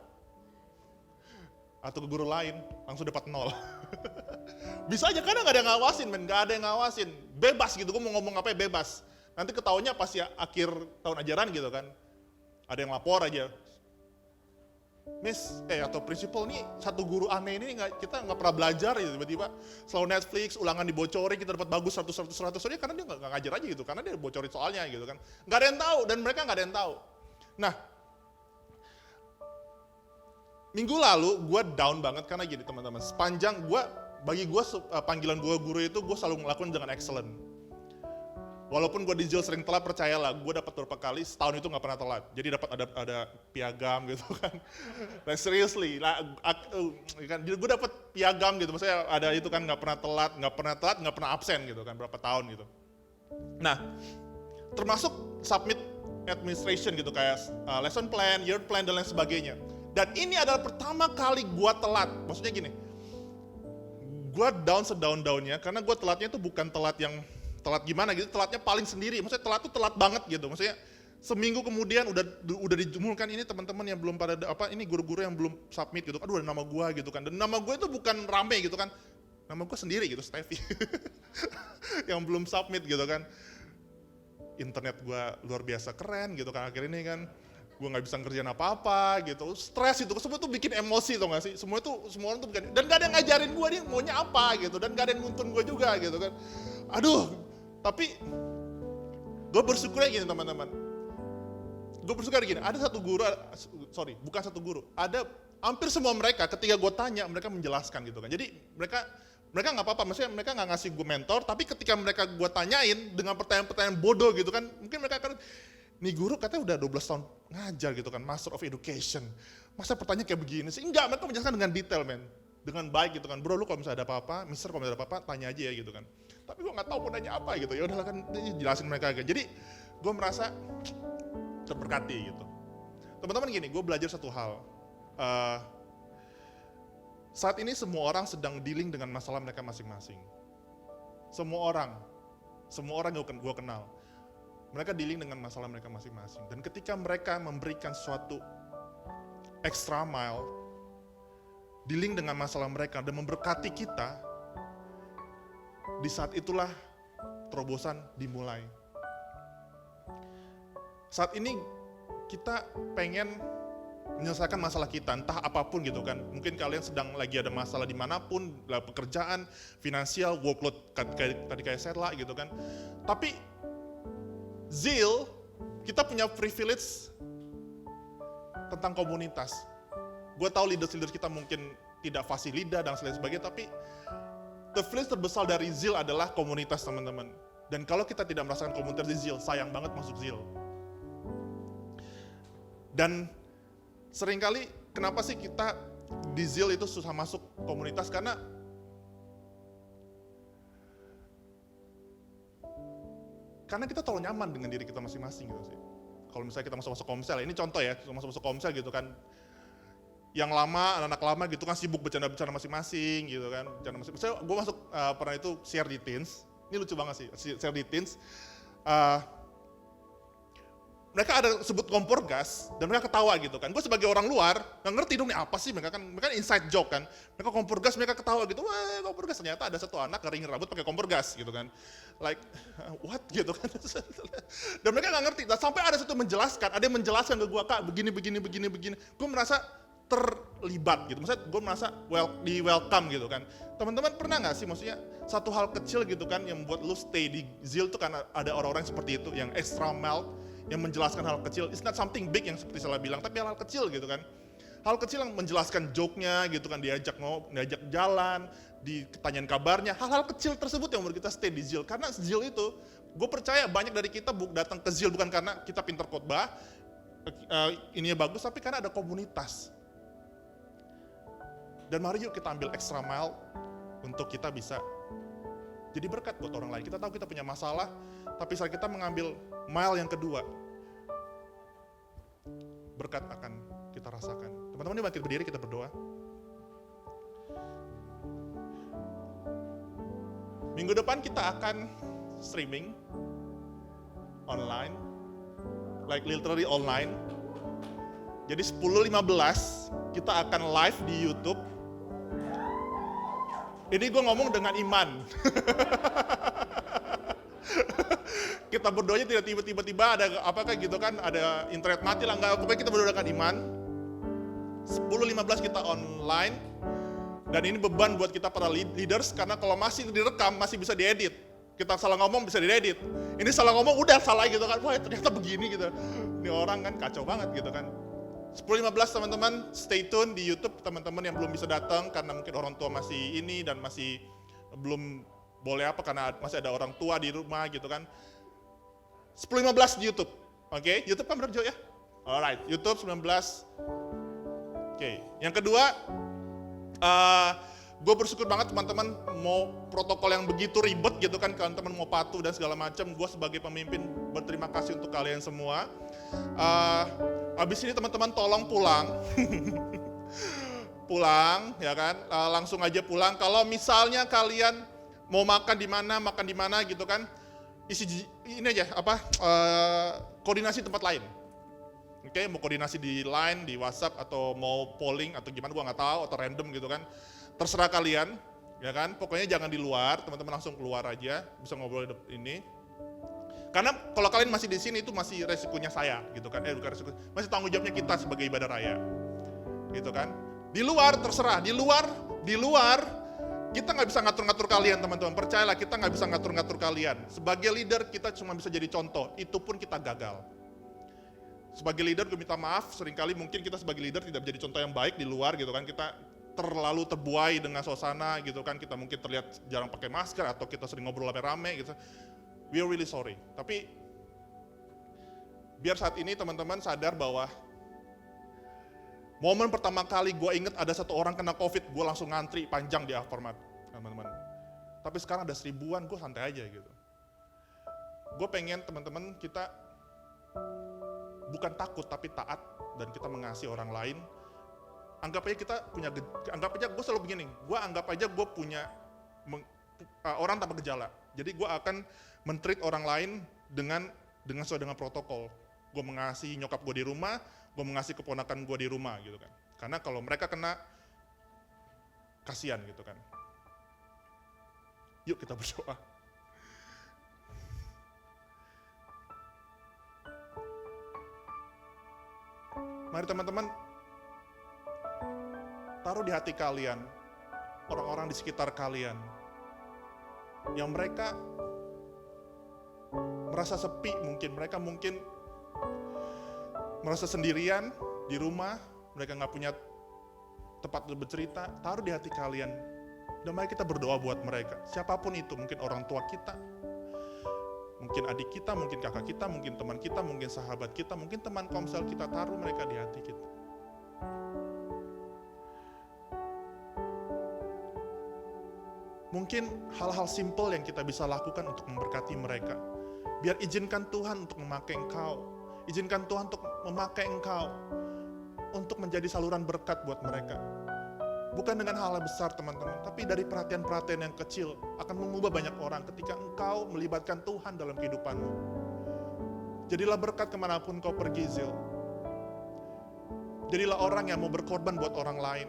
atau ke guru lain, langsung dapat 0. Bisa aja karena nggak ada yang ngawasin, nggak ada yang ngawasin. Bebas gitu, gue mau ngomong apa ya bebas. Nanti ketahuannya pas ya akhir tahun ajaran gitu kan, ada yang lapor aja. Miss, atau prinsipal nih satu guru aneh ini kita nggak pernah belajar ya tiba-tiba selalu Netflix, ulangan dibocorin, kita dapat bagus 100 soalnya karena dia nggak ngajar aja gitu, karena dia bocorin soalnya gitu kan. Nggak ada yang tahu dan mereka nggak ada yang tahu. Nah, minggu lalu gue down banget karena gini teman-teman, sepanjang bagi gue panggilan gue guru itu gue selalu melakukan dengan excellent. Walaupun gue di ZIL sering telat, percayalah, gue dapat beberapa kali setahun itu nggak pernah telat. Jadi dapat ada piagam gitu kan. Like seriously, kan. Jadi gue dapat piagam gitu, maksudnya ada itu kan nggak pernah telat, nggak pernah absen gitu kan, berapa tahun gitu. Nah, termasuk submit administration gitu kayak lesson plan, year plan dan lain sebagainya. Dan ini adalah pertama kali gue telat. Maksudnya gini, gue down sedaun-daunnya karena gue telatnya itu bukan telat yang telat gimana gitu, telatnya paling sendiri. Maksudnya telat tuh telat banget gitu. Maksudnya seminggu kemudian udah dijemurkan ini teman-teman yang belum pada ini guru-guru yang belum submit gitu. Aduh ada nama gue gitu kan. Dan nama gue itu bukan rame gitu kan. Nama gue sendiri gitu, Steffi. yang belum submit gitu kan. Internet gue luar biasa keren gitu kan akhir ini kan. Gue nggak bisa ngerjain apa-apa gitu, stres itu, semua tuh bikin emosi tau gak sih, semua orang tuh bikin, dan gak ada yang ngajarin gue nih maunya apa gitu, dan gak ada yang nuntun gue juga gitu kan, aduh, tapi Gue bersyukurnya gini teman-teman. Gue bersyukur gini, ada satu guru, bukan satu guru, ada hampir semua mereka ketika gue tanya, mereka menjelaskan gitu kan. Jadi mereka nggak apa-apa, maksudnya mereka nggak ngasih gue mentor, tapi ketika mereka gue tanyain dengan pertanyaan-pertanyaan bodoh gitu kan, mungkin mereka akan, nih guru katanya udah 12 tahun ngajar gitu kan, Master of Education, masa pertanyaan kayak begini sih? Enggak, mereka menjelaskan dengan detail men, dengan baik gitu kan. Bro, lu kalau misalnya ada apa-apa, mister kalau misalnya ada apa-apa, tanya aja ya gitu kan. Tapi gue nggak tahu mau nanya apa gitu, ya udahlah kan jelasin mereka aja. Jadi gue merasa terberkati gitu. Teman-teman gini, gue belajar satu hal. Saat ini semua orang sedang dealing dengan masalah mereka masing-masing. Semua orang yang gue kenal, mereka dealing dengan masalah mereka masing-masing. Dan ketika mereka memberikan suatu extra mile, dealing dengan masalah mereka dan memberkati kita, di saat itulah terobosan dimulai. Saat ini kita pengen menyelesaikan masalah kita, entah apapun gitu kan. Mungkin kalian sedang lagi ada masalah dimanapun, pekerjaan, finansial, workload, tadi kayak saya lah gitu kan. Tapi Zeal, kita punya privilege tentang komunitas. Gue tahu leaders kita mungkin tidak fasih lidah dan sebagainya, tapi privilege terbesar dari Zeal adalah komunitas teman-teman. Dan kalau kita tidak merasakan komunitas di Zeal, sayang banget masuk Zeal. Dan seringkali kenapa sih kita di Zeal itu susah masuk komunitas? Karena kita terlalu nyaman dengan diri kita masing-masing gitu sih. Kalau misalnya kita masuk komsel, ini contoh ya, masuk komsel gitu kan. Yang lama, anak-anak lama gitu kan sibuk bercanda-bercanda masing-masing gitu kan. Misalnya gue masuk pernah itu share di Teens, ini lucu banget sih, share di Teens. Mereka ada sebut kompor gas dan mereka ketawa gitu kan. Gue sebagai orang luar nggak ngerti dong nih apa sih, mereka inside joke kan. Mereka kompor gas, mereka ketawa gitu, wah kompor gas, ternyata ada satu anak keringin rambut pakai kompor gas gitu kan. Like what gitu kan. Dan mereka nggak ngerti. Dan sampai ada satu menjelaskan, ada yang menjelaskan ke gue, Kak begini. Gue merasa terlibat gitu. Maksudnya gue merasa di welcome gitu kan. Teman-teman pernah nggak sih maksudnya satu hal kecil gitu kan yang membuat lu stay di Zeal tuh karena ada orang-orang seperti itu yang extra mile, yang menjelaskan hal kecil. It's not something big yang seperti saya bilang, tapi hal kecil gitu kan. Hal kecil yang menjelaskan joke-nya gitu kan, diajak jalan, ditanyain kabarnya. Hal-hal kecil tersebut yang membuat kita stay di Zeal. Karena Zeal itu, gue percaya banyak dari kita datang ke Zeal bukan karena kita pintar khotbah, ininya bagus, tapi karena ada komunitas. Dan mari yuk kita ambil extra mile untuk kita bisa jadi berkat buat orang lain. Kita tahu kita punya masalah, tapi saat kita mengambil mile yang kedua, berkat akan kita rasakan. Teman-teman, bangkit berdiri, kita berdoa. Minggu depan kita akan streaming online, like literally online. Jadi 10.15 kita akan live di YouTube. Ini gue ngomong dengan iman. Kita berdoanya tidak tiba-tiba ada apakah gitu kan, ada internet mati lah, enggak, pokoknya kita berdoa dengan iman. 10.15 kita online, dan ini beban buat kita para leaders, karena kalau masih direkam, masih bisa diedit. Kita salah ngomong bisa diedit. Ini salah ngomong udah salah gitu kan, wah ternyata begini gitu. Ini orang kan kacau banget gitu kan. 10.15 teman-teman, stay tune di YouTube. Teman-teman yang belum bisa datang karena mungkin orang tua masih ini dan masih belum boleh apa karena masih ada orang tua di rumah gitu kan. 10.15 di YouTube, oke? YouTube kan berarti ya? Alright, YouTube 19. Oke. Yang kedua, gue bersyukur banget teman-teman mau protokol yang begitu ribet gitu kan, kalau teman mau patuh dan segala macam. Gue sebagai pemimpin berterima kasih untuk kalian semua. Abis ini teman-teman tolong pulang, pulang ya kan, langsung aja pulang. Kalau misalnya kalian mau makan di mana gitu kan, isi ini aja koordinasi tempat lain. Oke, mau koordinasi di line, di WhatsApp atau mau polling atau gimana gua nggak tahu, atau random gitu kan. Terserah kalian, ya kan. Pokoknya jangan di luar, teman-teman langsung keluar aja, bisa ngobrol ini. Karena kalau kalian masih di sini itu masih resikonya saya gitu kan. Bukan resiko, masih tanggung jawabnya kita sebagai ibadah raya. Gitu kan. Di luar terserah, di luar Kita nggak bisa ngatur-ngatur kalian teman-teman, percayalah kita nggak bisa ngatur-ngatur kalian. Sebagai leader kita cuma bisa jadi contoh, itu pun kita gagal. Sebagai leader gue minta maaf, seringkali mungkin kita sebagai leader tidak menjadi contoh yang baik di luar gitu kan, kita terlalu terbuai dengan suasana gitu kan, kita mungkin terlihat jarang pakai masker atau kita sering ngobrol rame-rame gitu. We are really sorry, tapi biar saat ini teman-teman sadar bahwa momen pertama kali gue inget ada satu orang kena COVID, gue langsung ngantri panjang di Alfamart, teman-teman. Tapi sekarang ada 1000-an, gue santai aja gitu. Gue pengen teman-teman kita bukan takut tapi taat dan kita mengasihi orang lain. Anggap aja kita punya, anggap aja gue selalu begini, gue anggap aja gue punya orang tanpa gejala. Jadi gue akan men-treat orang lain dengan sesuai dengan protokol. Gue mengasihi nyokap gue di rumah, gue mengasihi keponakan gue di rumah gitu kan. Karena kalau mereka kena, kasihan gitu kan. Yuk kita berdoa. Mari teman-teman, taruh di hati kalian, orang-orang di sekitar kalian, yang mereka merasa sepi mungkin, mereka mungkin merasa sendirian di rumah, mereka nggak punya tempat untuk bercerita, taruh di hati kalian. Dan mari kita berdoa buat mereka, siapapun itu, mungkin orang tua kita, mungkin adik kita, mungkin kakak kita, mungkin teman kita, mungkin sahabat kita, mungkin teman komsel kita, taruh mereka di hati kita. Mungkin hal-hal simpel yang kita bisa lakukan untuk memberkati mereka. Biar izinkan Tuhan untuk memakai engkau. Izinkan Tuhan untuk memakai engkau untuk menjadi saluran berkat buat mereka. Bukan dengan hal besar teman-teman, tapi dari perhatian-perhatian yang kecil akan mengubah banyak orang ketika engkau melibatkan Tuhan dalam kehidupanmu. Jadilah berkat kemanapun kau pergi, Zil. Jadilah orang yang mau berkorban buat orang lain.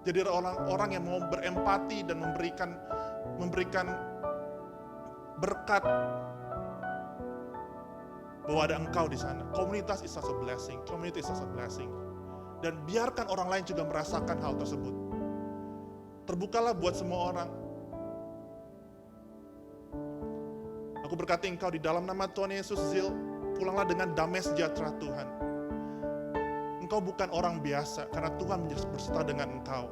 Jadilah orang yang mau berempati dan memberikan berkat bahwa ada engkau di sana. Komunitas is such a blessing. Community is such a blessing. Dan biarkan orang lain juga merasakan hal tersebut. Terbukalah buat semua orang. Aku berkati engkau di dalam nama Tuhan Yesus, Zil. Pulanglah dengan damai sejahtera Tuhan. Engkau bukan orang biasa karena Tuhan berserta dengan engkau.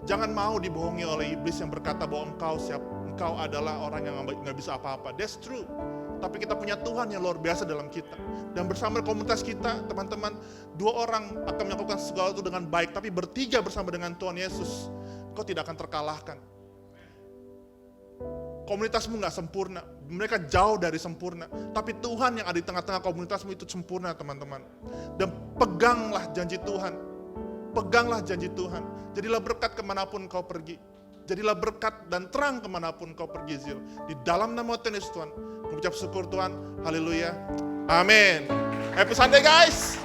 Jangan mau dibohongi oleh iblis yang berkata bahwa engkau adalah orang yang nggak bisa apa-apa. That's true. Tapi kita punya Tuhan yang luar biasa dalam kita. Dan bersama komunitas kita, teman-teman, 2 orang akan melakukan segala itu dengan baik. Tapi bertiga bersama dengan Tuhan Yesus, kau tidak akan terkalahkan. Komunitasmu gak sempurna, mereka jauh dari sempurna. Tapi Tuhan yang ada di tengah-tengah komunitasmu itu sempurna, teman-teman. Dan peganglah janji Tuhan. Peganglah janji Tuhan. Jadilah berkat kemanapun kau pergi. Jadilah berkat dan terang kemanapun kau pergi, Zil. Di dalam nama Tuhan Yesus, Tuhan. Mengucap syukur Tuhan, haleluya, amin. Happy Sunday guys.